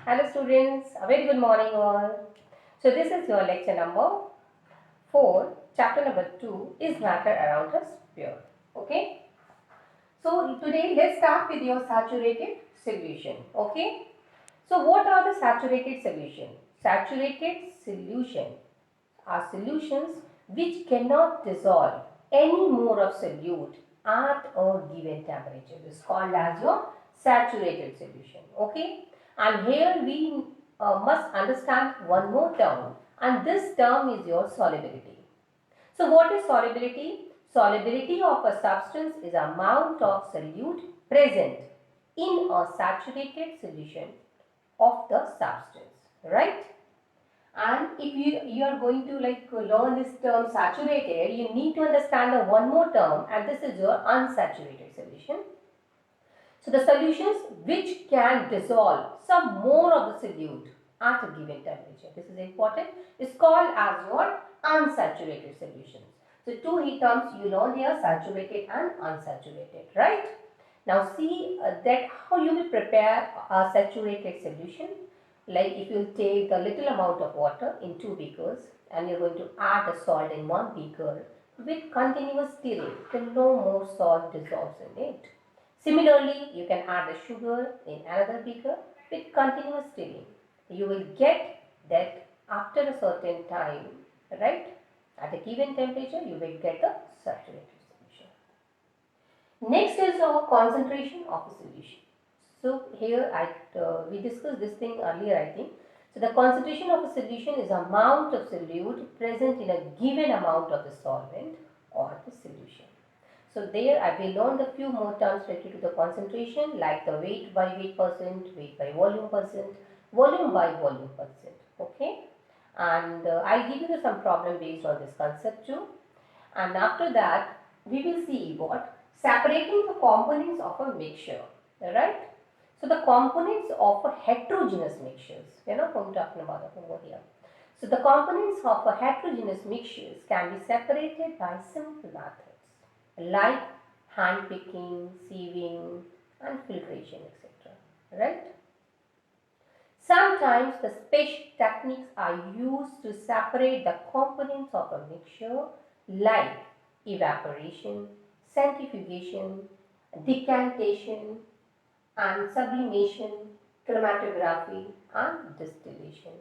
Hello students, a very good morning all. So this is your lecture number 4, chapter number 2 is matter around a sphere. Okay. So today let's start with your saturated solution. Okay. So what are the saturated solution? Saturated solution are solutions which cannot dissolve any more of solute at a given temperature. This is called as your saturated solution. Okay. And here we must understand one more term, and this term is your solubility. So what is solubility? Solubility of a substance is amount of solute present in a saturated solution of the substance, right? And if you are going to learn this term saturated, you need to understand the one more term, and this is your unsaturated solution. So the solutions which can dissolve some more of the solute at a given temperature, this is important, is called as your unsaturated solutions. So two heat terms you learn here, saturated and unsaturated, right? Now see that how you will prepare a saturated solution. Like if you take a little amount of water in 2 beakers and you're going to add a salt in 1 beaker with continuous stirring till no more salt dissolves in it. Similarly, you can add the sugar in another beaker with continuous stirring. You will get that after a certain time, right, at a given temperature, you will get the saturated solution. Next is our concentration of a solution. So here we discussed this thing earlier, I think. So the concentration of a solution is amount of solute present in a given amount of the solvent or the solution. So there I will learn a few more terms related to the concentration, like the weight by weight percent, weight by volume percent, volume by volume percent. Okay, and I'll give you some problem based on this concept too. And after that we will see what separating the components of a mixture, right? So the components of a heterogeneous mixtures, we're not going to talking about it over here. So the components of a heterogeneous mixtures can be separated by simple methods like hand picking, sieving and filtration, etc. Right? Sometimes the special techniques are used to separate the components of a mixture like evaporation, centrifugation, decantation and sublimation, chromatography and distillation.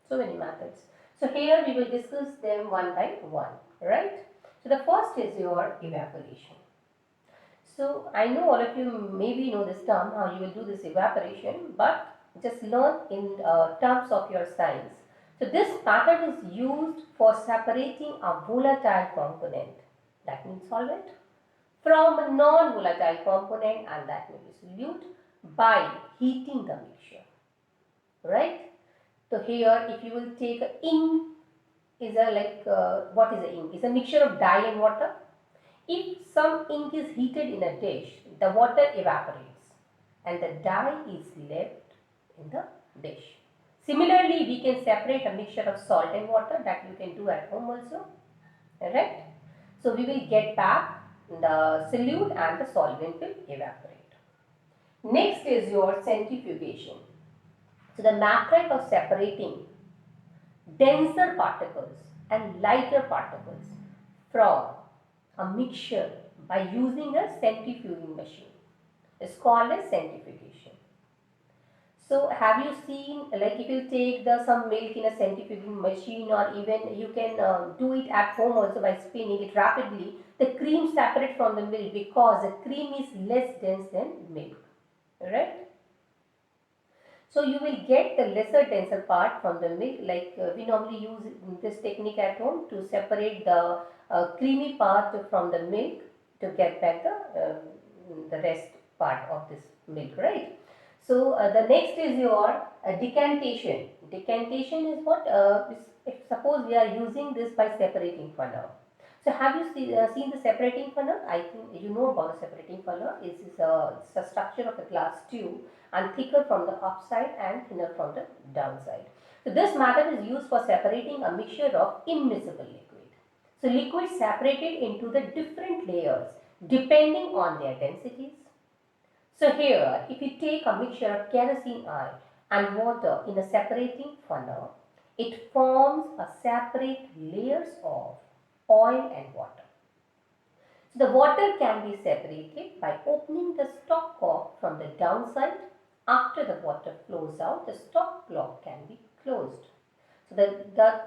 So many methods. So here we will discuss them one by one, right? So the first is your evaporation. So I know all of you maybe know this term, how you will do this evaporation, but just learn in terms of your science. So this method is used for separating a volatile component, that means solvent, from a non-volatile component, and that may be solute, by heating the mixture, right? So here if you will take ink is a what is a ink? It's a mixture of dye and water. If some ink is heated in a dish, the water evaporates and the dye is left in the dish. Similarly, we can separate a mixture of salt and water, that you can do at home also, right? So we will get back the solute and the solvent will evaporate. Next is your centrifugation. So the method of separating denser particles and lighter particles from a mixture by using a centrifuging machine is called as centrifugation. So have you seen, like if you take some milk in a centrifuging machine, or even you can do it at home also by spinning it rapidly, the cream separates from the milk because the cream is less dense than milk, right? So you will get the lesser denser part from the milk, like we normally use this technique at home to separate the creamy part from the milk to get back the rest part of this milk, right? So the next is your decantation. Decantation is what, if suppose we are using this by separating funnel. So have you seen the separating funnel? I think you know about the separating funnel. It's a structure of a glass tube and thicker from the upside and thinner from the downside. So this method is used for separating a mixture of immiscible liquid. So liquid separated into the different layers depending on their densities. So here, if you take a mixture of kerosene oil and water in a separating funnel, it forms a separate layers of oil and water. So the water can be separated by opening the stopcock from the downside. After the water flows out, the stopcock can be closed. So the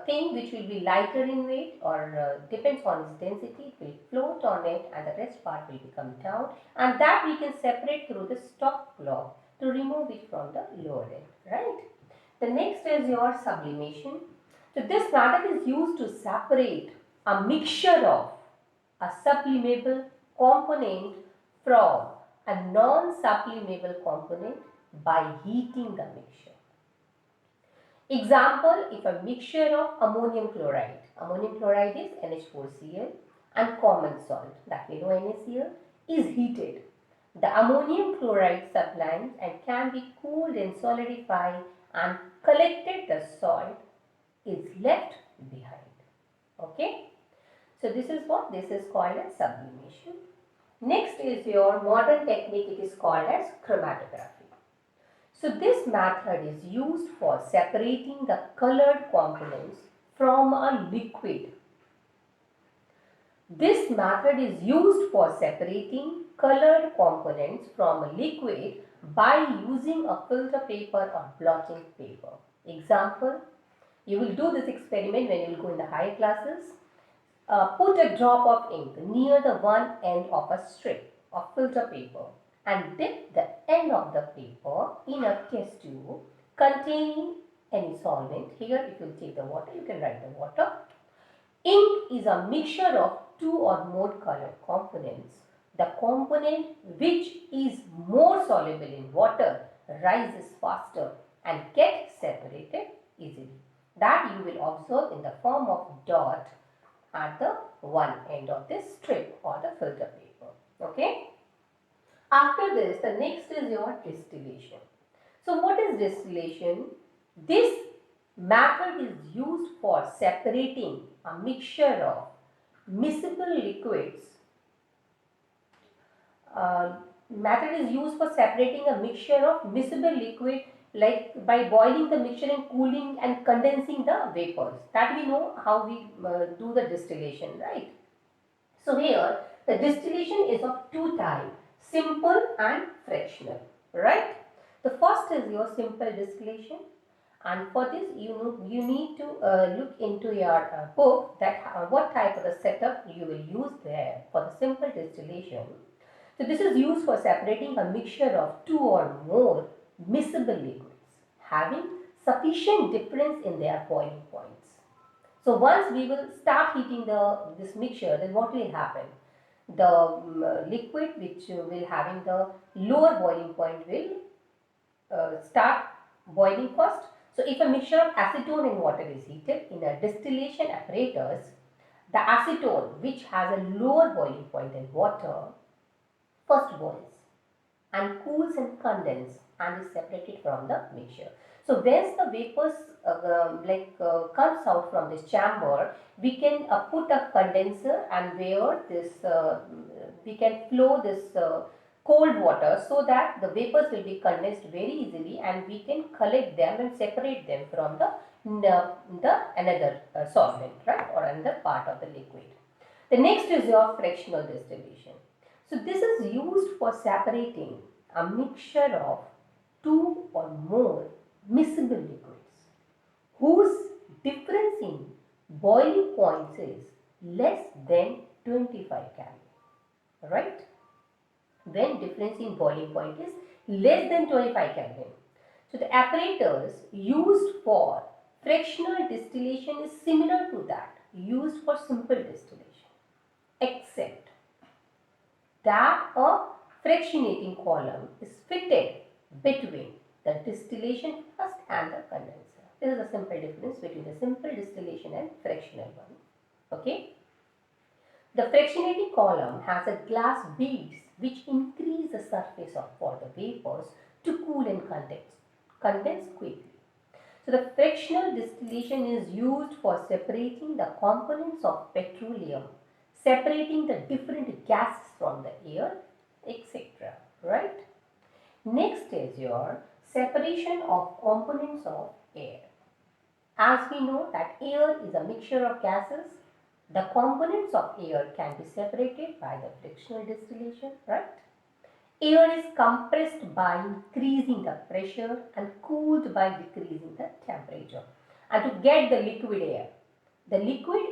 thing which will be lighter in weight or depends on its density, it will float on it and the rest part will become down, and that we can separate through the stopcock to remove it from the lower end, right? The next is your sublimation. So this method is used to separate a mixture of a sublimable component from a non-sublimable component by heating the mixture. Example, if a mixture of ammonium chloride is NH4Cl, and common salt, that we know NaCl, is heated, the ammonium chloride sublimes and can be cooled and solidified, and collected the salt is left behind. Okay, so this is what this is called as sublimation. Next is your modern technique, it is called as chromatography. So this method is used for separating the colored components from a liquid. This method is used for separating colored components from a liquid by using a filter paper or blotting paper. Example, you will do this experiment when you will go in the higher classes. Put a drop of ink near the one end of a strip of filter paper and dip the end of the paper in a test tube containing any solvent. Here, if you take the water, you can write the water. Ink is a mixture of two or more colored components. The component which is more soluble in water rises faster and gets separated easily. That you will observe in the form of dot at the one end of this strip or the filter paper. Okay. After this, the next is your distillation. So what is distillation? This method is used for separating a mixture of miscible liquids. Method is used for separating a mixture of miscible liquid, like by boiling the mixture and cooling and condensing the vapors. That we know how we do the distillation, right? So here the distillation is of two types, simple and fractional, right? The first is your simple distillation, and for this you need to look into your book that what type of the setup you will use there for the simple distillation. So this is used for separating a mixture of two or more miscible liquids having sufficient difference in their boiling points. So once we will start heating this mixture, then what will happen? The liquid which will having the lower boiling point will start boiling first. So if a mixture of acetone and water is heated in a distillation apparatus, the acetone which has a lower boiling point than water first boils and cools and condenses and is separated from the mixture. So once the vapors comes out from this chamber, we can put a condenser and where this we can flow this cold water so that the vapors will be condensed very easily and we can collect them and separate them from the another solvent, right, or another part of the liquid. The next is your fractional distillation. So this is used for separating a mixture of two or more miscible liquids whose difference in boiling points is less than 25 Kelvin, right? When difference in boiling point is less than 25 Kelvin. So the apparatus used for fractional distillation is similar to that used for simple distillation, except that a fractionating column is fitted between the distillation first and the condenser. This is a simple difference between the simple distillation and fractional one. Okay. The fractionating column has a glass beads which increase the surface for the vapors to cool and condense quickly. So the fractional distillation is used for separating the components of petroleum, separating the different gases from the air, etc. Right? Next is your separation of components of air. As we know that air is a mixture of gases, the components of air can be separated by the frictional distillation, right? Air is compressed by increasing the pressure and cooled by decreasing the temperature. And to get the liquid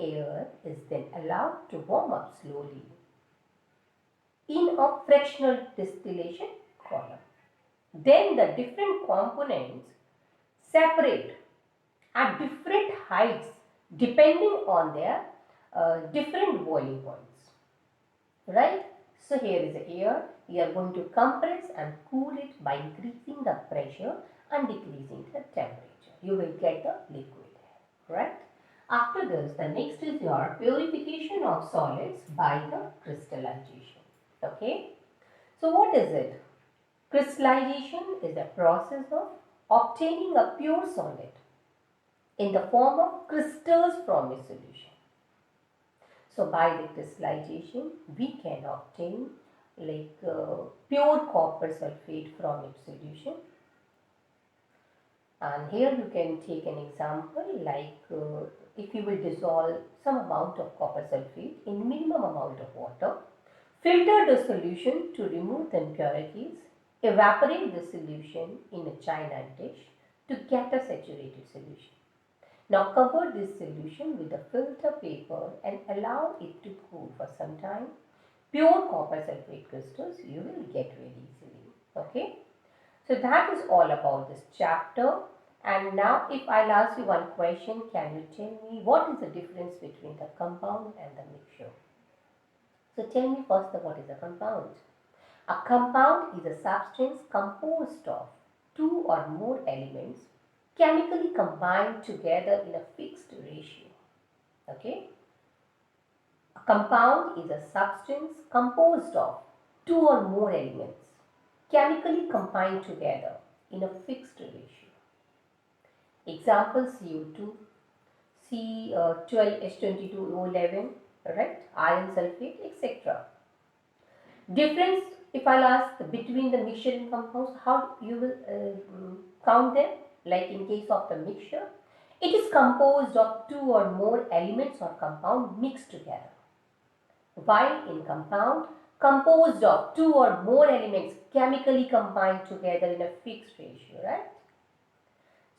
air is then allowed to warm up slowly in a fractional distillation column. Then the different components separate at different heights depending on their different boiling points, right? So here is the air. We are going to compress and cool it by increasing the pressure and decreasing the temperature. You will get the liquid air, right? After this, the next is your purification of solids by the crystallization. Okay. So what is it? Crystallization is the process of obtaining a pure solid in the form of crystals from a solution. So by the crystallization, we can obtain pure copper sulfate from its solution. And here you can take an example if you will dissolve some amount of copper sulfate in minimum amount of water, filter the solution to remove the impurities, evaporate the solution in a china dish to get a saturated solution. Now cover this solution with a filter paper and allow it to cool for some time. Pure copper sulfate crystals you will get very easily. Okay. So that is all about this chapter. And now if I'll ask you one question, can you tell me what is the difference between the compound and the mixture? So tell me first what is a compound. A compound is a substance composed of two or more elements chemically combined together in a fixed ratio. Okay? A compound is a substance composed of two or more elements chemically combined together in a fixed ratio. Example CO2, C12H22O11, right? Iron sulfate, etc. Difference, if I'll ask between the mixture and compounds, how you will count them? Like in case of the mixture, it is composed of two or more elements or compound mixed together. While in compound, composed of two or more elements chemically combined together in a fixed ratio, right?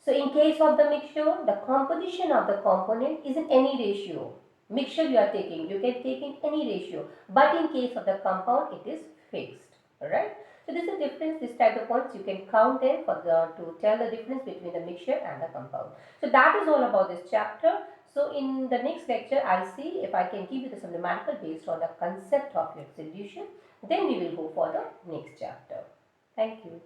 So in case of the mixture, the composition of the component is in any ratio. Mixture you are taking, you can take in any ratio. But in case of the compound, it is fixed. Alright. So this is the difference, this type of points you can count them to tell the difference between the mixture and the compound. So that is all about this chapter. So in the next lecture, I'll see if I can give you some numerical based on the concept of your solution. Then we will go for the next chapter. Thank you.